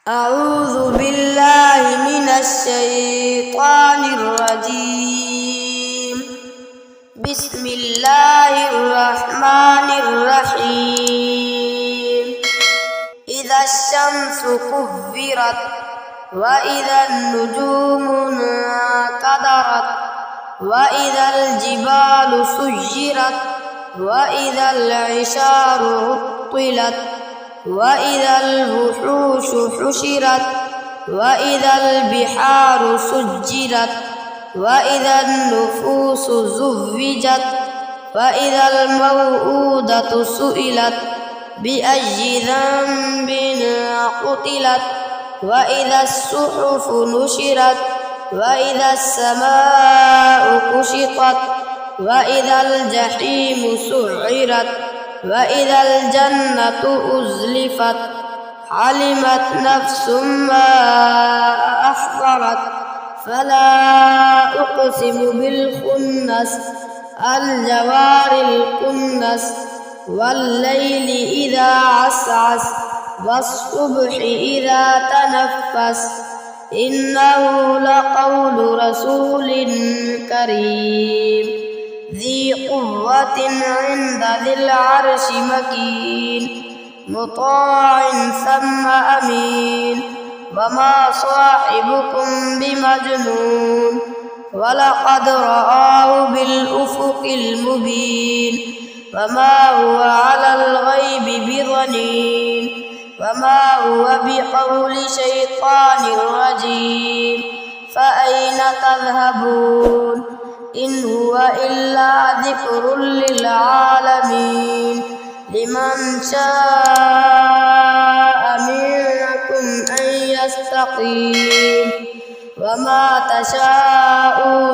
أعوذ بالله من الشيطان الرجيم. بسم الله الرحمن الرحيم. إذا الشمس كفرت وإذا النجوم انكدرت وإذا الجبال سجرت وإذا العشار عطلت وإذا الوحوش حشرت وإذا البحار سجرت وإذا النفوس زوجت وإذا الموءودة سئلت بأي ذنب قتلت وإذا الصحف نشرت وإذا السماء كشطت وإذا الجحيم سعرت وإذا الجنة أزلفت علمت نفس ما أحضرت فلا أقسم بالخنس الجوار الكنس والليل إذا عسعس والصبح إذا تنفس إنه لقول رسول كريم ذي قوة عند ذي العرش مكين مطاع ثم أمين وما صاحبكم بمجنون ولقد رآه بالأفق المبين وما هو على الغيب بضنين وما هو بقول شيطان رجيم فأين تذهبون إن هو إلا ذكر للعالمين لمن شاء منكم أن يستقيم وما تشاءون